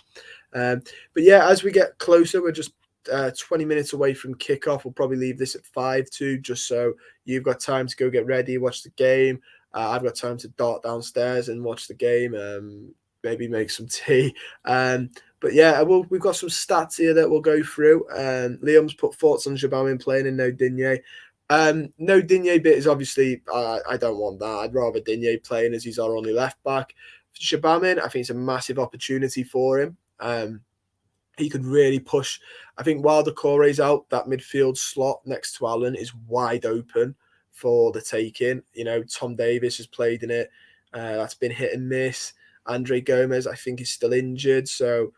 But yeah, as we get closer, we're just 20 minutes away from kickoff. We'll probably leave this at 5-2, just so you've got time to go get ready, watch the game. I've got time to dart downstairs and watch the game, maybe make some tea. But yeah, we've got some stats here that we'll go through. Liam's put thoughts on Shabamin playing in no Digne. No Digne bit is obviously, I don't want that. I'd rather Digne playing as he's our only left back. Shabamin, I think it's a massive opportunity for him. He could really push. I think while Decore's out, that midfield slot next to Allen is wide open for the taking. Tom Davis has played in it. That's been hit and miss. Andre Gomez, I think, is still injured. So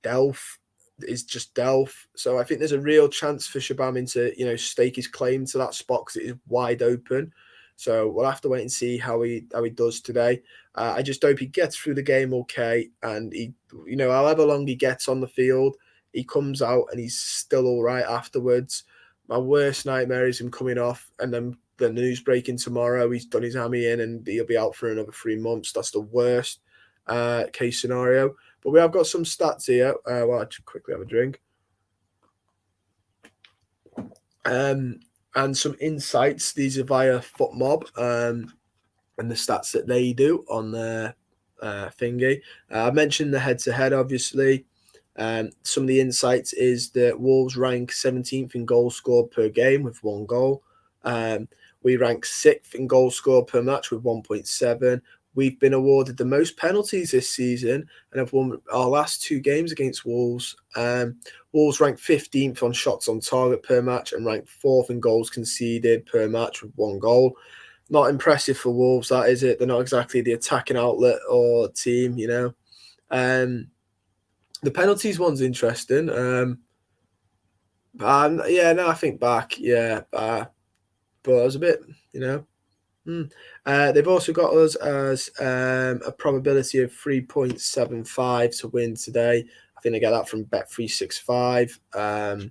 Delph is just Delph. So I think there's a real chance for Shabamin to, stake his claim to that spot because it is wide open. So we'll have to wait and see how he does today. I just hope he gets through the game okay, and he, however long he gets on the field, he comes out and he's still all right afterwards. My worst nightmare is him coming off and then the news breaking tomorrow. He's done his hammy in and he'll be out for another 3 months. That's the worst case scenario. But we have got some stats here. Well, I'll just quickly have a drink. And some insights. These are via FootMob and the stats that they do on their thingy. I mentioned the head-to-head, obviously. Some of the insights is that Wolves rank 17th in goals scored per game with 1 goal. We rank 6th in goals scored per match with 1.7. We've been awarded the most penalties this season and have won our last 2 games against Wolves. Wolves rank 15th on shots on target per match and rank 4th in goals conceded per match with 1 goal. Not impressive for Wolves, that is it. They're not exactly the attacking outlet or team, The penalties one's interesting. I think back, but I was a bit, They've also got us as a probability of 3.75 to win today. I think they get that from Bet365,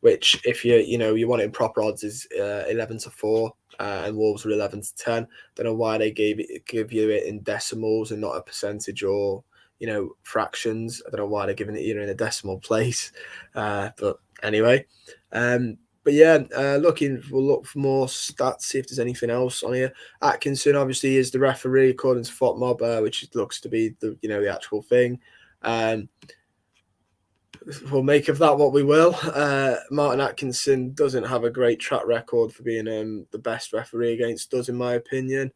which if you want it in proper odds is 11-4, and Wolves are 11-10. Don't know why they give you it in decimals and not a percentage or fractions. I don't know why they're giving it here in a decimal place, but anyway. But yeah, we'll look for more stats, see if there's anything else on here. Atkinson obviously is the referee according to FOTMob, which looks to be the actual thing. We'll make of that what we will. Martin Atkinson doesn't have a great track record for being the best referee against us, in my opinion.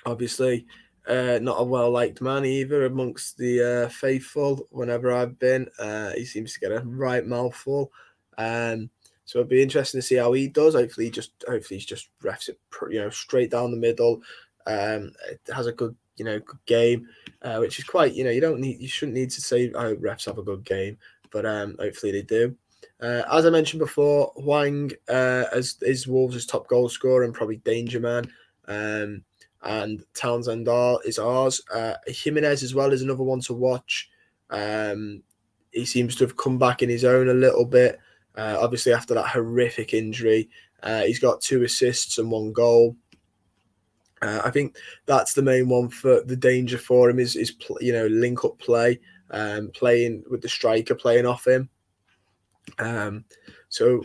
Obviously, not a well-liked man either amongst the faithful. Whenever I've been, he seems to get a right mouthful. So it'll be interesting to see how he does. Hopefully, he's just refs it, straight down the middle. It has a good, good game, which is quite, you shouldn't need to say, I hope refs have a good game, but hopefully they do. As I mentioned before, Hwang is Wolves' top goal scorer and probably danger man. And Townsend is ours. Jimenez as well is another one to watch. He seems to have come back in his own a little bit. Obviously, after that horrific injury, he's got 2 assists and 1 goal. I think that's the main one for the danger for him is link up play, playing with the striker playing off him. So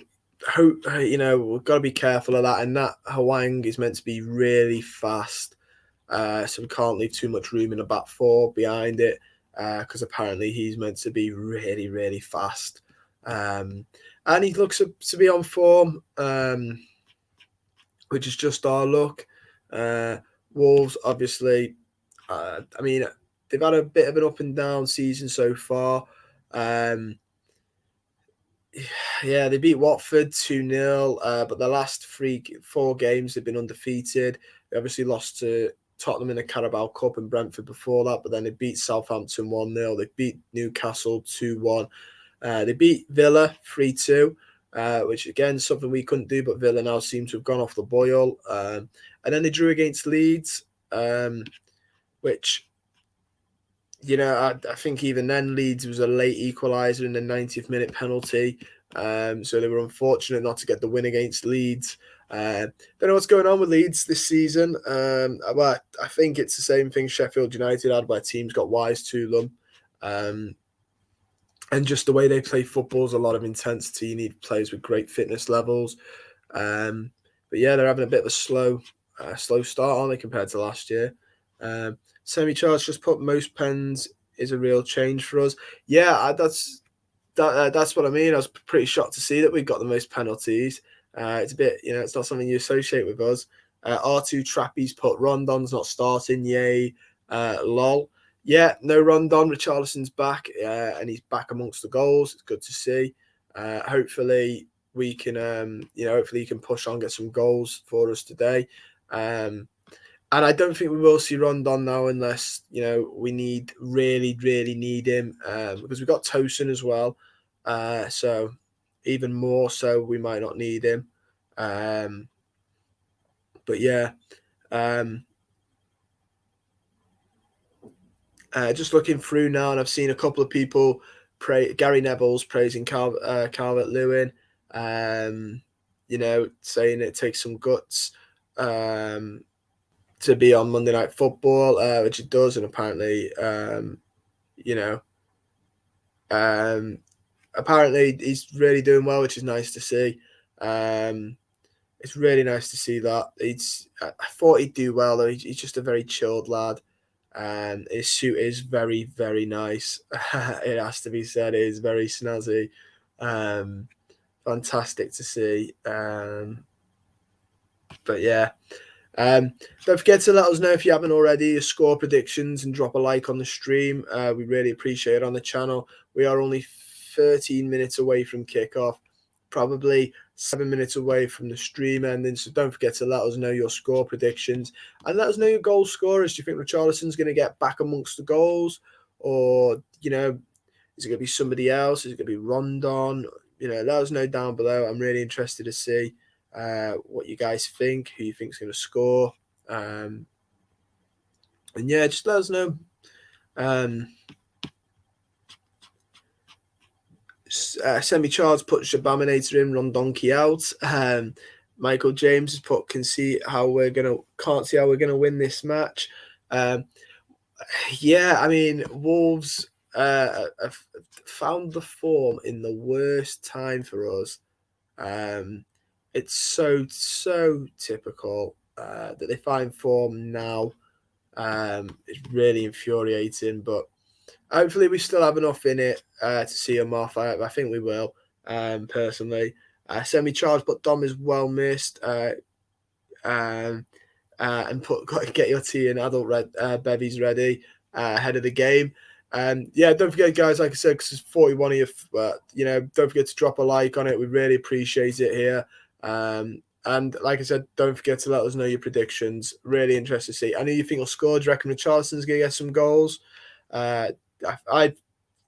we've got to be careful of that. And that Hwang is meant to be really fast. So we can't leave too much room in the back 4 behind it because apparently he's meant to be really, really fast. And he looks to be on form, which is just our luck. Wolves, obviously, I mean, they've had a bit of an up and down season so far. Yeah, they beat Watford 2-0, but the last 4 games they've been undefeated. They obviously lost to Tottenham in the Carabao Cup and Brentford before that, but then they beat Southampton 1-0. They beat Newcastle 2-1. They beat Villa 3-2, which again, something we couldn't do, but Villa now seem to have gone off the boil. And then they drew against Leeds, which, I think even then Leeds was a late equaliser in the 90th minute penalty. So they were unfortunate not to get the win against Leeds. Don't know what's going on with Leeds this season. Well, I think it's the same thing Sheffield United had, where teams got wise to them. And just the way they play football is a lot of intensity. You need players with great fitness levels. But yeah, they're having a bit of a slow start, aren't they, compared to last year? Semi-Charge just put most pens is a real change for us. Yeah, that's what I mean. I was pretty shocked to see that we got the most penalties. It's a bit, it's not something you associate with us. R2 Trappy's put Rondon's not starting. Yay, lol. Yeah, no Rondon. Richarlison's back, and he's back amongst the goals. It's good to see. Hopefully we can, hopefully he can push on, get some goals for us today. And I don't think we will see Rondon now unless, we really need him, because we've got Tosin as well. So even more so, we might not need him. But yeah, just looking through now, and I've seen a couple of people Gary Neville's praising Calvert-Lewin, saying it takes some guts to be on Monday Night Football, which it does, and apparently, apparently he's really doing well, which is nice to see. It's really nice to see that. I thought he'd do well, though. He's just a very chilled lad. And his suit is very, very nice. It has to be said. It is very snazzy. Fantastic to see. But yeah. Don't forget to let us know, if you haven't already, your score predictions, and drop a like on the stream. We really appreciate it on the channel. We are only 13 minutes away from kickoff, probably 7 minutes away from the stream ending. So don't forget to let us know your score predictions, and let us know your goal scorers. Do you think Richarlison's going to get back amongst the goals, or is it going to be somebody else? Is it going to be Rondon? Let us know down below. I'm really interested to see what you guys think, who you think is going to score. And yeah, just let us know. Semi-Charles put Shabaminator in, Rondonki out. Michael James has put can't see how we're gonna win this match. Yeah, I mean, Wolves have found the form in the worst time for us. It's so typical that they find form now. It's really infuriating, but hopefully we still have enough in it to see them off. I think we will, personally. Semi-Charged, but Dom is well missed. And get your tea and adult bevies ready ahead of the game. Yeah, don't forget, guys, like I said, because it's 41 of you, don't forget to drop a like on it. We really appreciate it here. And like I said, don't forget to let us know your predictions. Really interested to see. I know you think he'll score. Do you reckon Richarlison's going to get some goals? I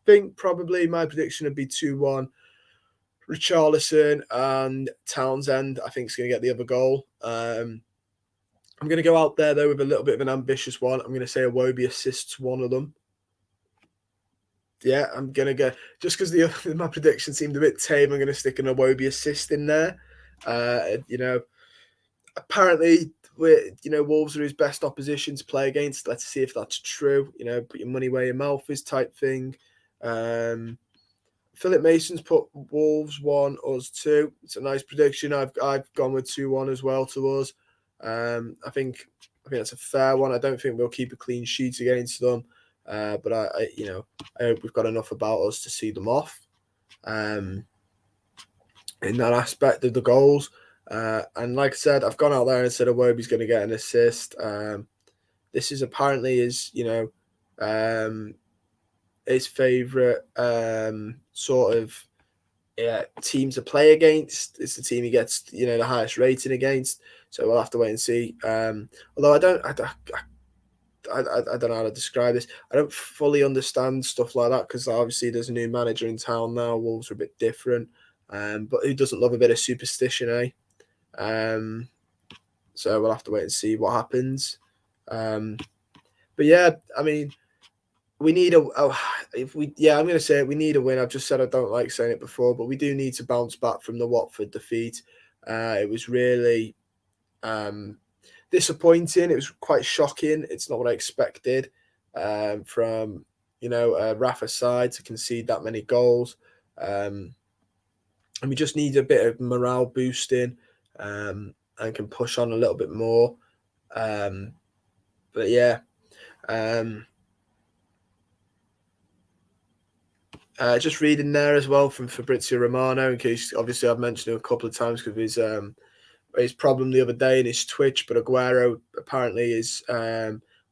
think probably my prediction would be 2-1. Richarlison, and Townsend, I think, is going to get the other goal. I'm going to go out there, though, with a little bit of an ambitious one. I'm going to say Iwobi assists one of them. Yeah, I'm going to go, just because my prediction seemed a bit tame, I'm going to stick an Iwobi assist in there. Apparently, Wolves are his best opposition to play against. Let's see if that's true. Put your money where your mouth is type thing. Philip Mason's put Wolves 1, us 2. It's a nice prediction. I've gone with 2-1 as well to us. I think that's a fair one. I don't think we'll keep a clean sheet against them, but I hope we've got enough about us to see them off. In that aspect of the goals, and like I said, I've gone out there and said Iwobi's going to get an assist. this is apparently his favourite sort of team to play against. It's the team he gets the highest rating against. So we'll have to wait and see. Although I don't know how to describe this. I don't fully understand stuff like that because obviously there's a new manager in town now. Wolves are a bit different, but who doesn't love a bit of superstition, eh? So we'll have to wait and see what happens. But yeah, I mean, we need I'm going to say it. We need a win. I've just said I don't like saying it before, but we do need to bounce back from the Watford defeat. It was really disappointing. It was quite shocking. It's not what I expected from Rafa's side to concede that many goals. And we just need a bit of morale boosting and can push on a little bit more. But yeah. Just reading there as well from Fabrizio Romano, in case obviously I've mentioned him a couple of times because of his problem the other day in his Twitch, but Aguero apparently is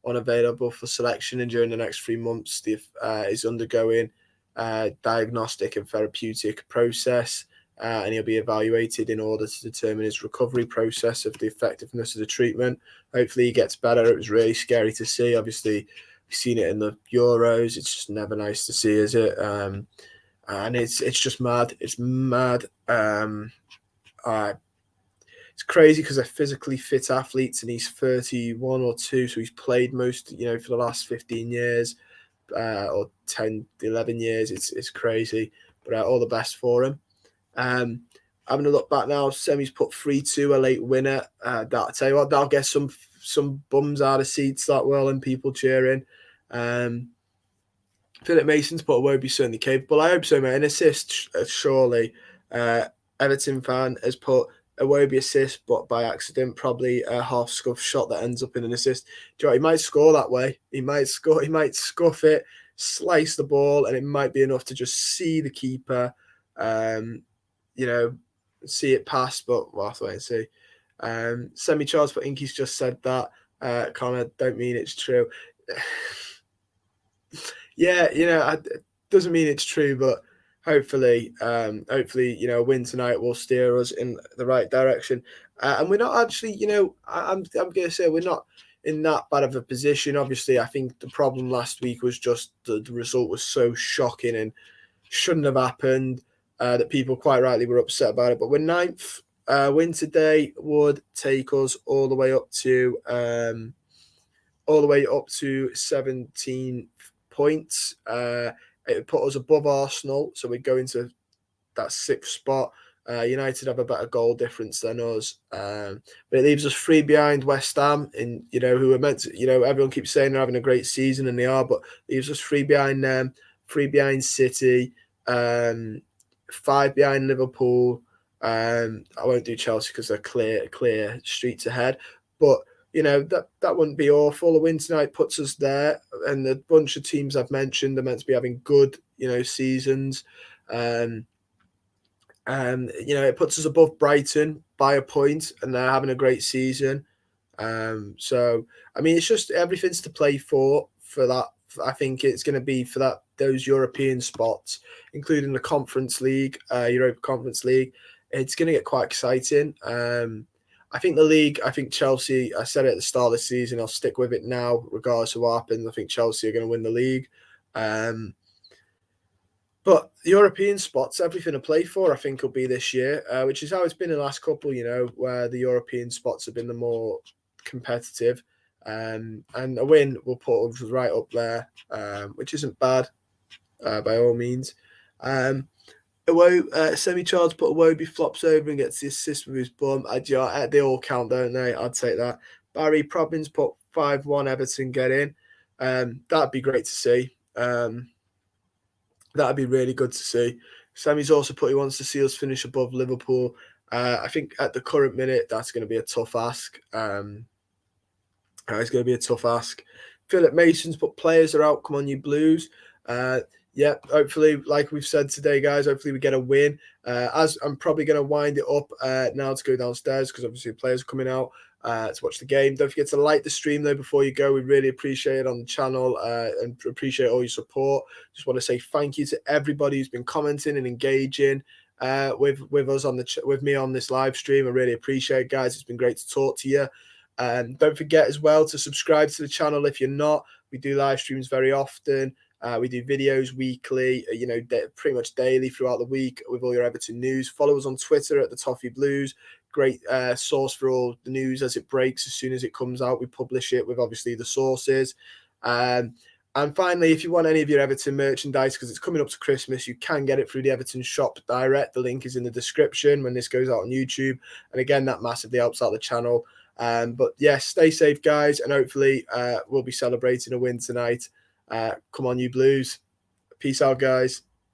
unavailable for selection, and during the next 3 months is undergoing diagnostic and therapeutic process, and he'll be evaluated in order to determine his recovery process of the effectiveness of the treatment. Hopefully he gets better. It was really scary to see. Obviously, we've seen it in the Euros. It's just never nice to see, is it? And it's just mad. It's mad. It's crazy because they're physically fit athletes, and he's 31 or 2, so he's played most, for the last 15 years or 10, 11 years. It's crazy, but all the best for him. Having a look back now, Semi's put 3-2, a late winner. I'll tell you what, that'll get some bums out of seats, that will, and people cheering. Philip Mason's put Iwobi certainly capable. I hope so, mate. An assist, surely. Everton fan has put Iwobi assist, but by accident, probably a half scuff shot that ends up in an assist. Do you know what? He might score that way. He might scuff it, slice the ball, and it might be enough to just see the keeper, see it pass, but we'll have to wait and see. Semi-Charles for Inky's just said that. Connor, don't mean it's true. Yeah, it doesn't mean it's true, but hopefully, a win tonight will steer us in the right direction. And we're not actually, I'm going to say we're not in that bad of a position. Obviously, I think the problem last week was just the result was so shocking and shouldn't have happened that people quite rightly were upset about it. But we're ninth. Win today would take us all the way up to 17 points. It would put us above Arsenal, so we'd go into that 6th spot. United have a better goal difference than us, but it leaves us 3 behind West Ham, and who are meant to. Everyone keeps saying they're having a great season, and they are, but leaves us 3 behind them, 3 behind City, 5 behind Liverpool. I won't do Chelsea because they're clear streets ahead, but that wouldn't be awful. A win tonight puts us there, and the bunch of teams I've mentioned are meant to be having good, seasons. It puts us above Brighton by a point, and they're having a great season. So I mean, it's just everything's to play for that. I think it's going to be for those European spots, including the Conference League, Europa Conference League. It's going to get quite exciting. I think the league, Chelsea, I said it at the start of the season, I'll stick with it now, regardless of what happens. I think Chelsea are going to win the league. But the European spots, everything to play for, I think, will be this year, which is how it's been in the last couple, where the European spots have been the more competitive. And a win will put us right up there, which isn't bad by all means. Semi-Charles put Iwobi, flops over and gets the assist with his bum. They all count, don't they? I'd take that. Barry Probbins put 5-1 Everton get in. That'd be great to see. That'd be really good to see. Sammy's also put he wants to see us finish above Liverpool. I think at the current minute, that's going to be a tough ask. It's going to be a tough ask. Philip Mason's put players are out. Come on, you Blues. Hopefully, like we've said today, guys, hopefully we get a win. As I'm probably going to wind it up now to go downstairs because obviously the players are coming out. to watch the game. Don't forget to like the stream though before you go. We really appreciate it on the channel and appreciate all your support. Just want to say thank you to everybody who's been commenting and engaging with us on with me on this live stream. I really appreciate it, guys. It's been great to talk to you. Don't forget as well to subscribe to the channel if you're not. We do live streams very often. We do videos weekly, pretty much daily throughout the week with all your Everton news. Follow us on Twitter at the Toffee Blues. Great source for all the news as it breaks. As soon as it comes out, we publish it with obviously the sources. And finally, if you want any of your Everton merchandise, because it's coming up to Christmas, you can get it through the Everton shop direct. The link is in the description when this goes out on YouTube. And again, that massively helps out the channel. But yeah, stay safe, guys, and hopefully we'll be celebrating a win tonight. Come on, you Blues. Peace out, guys.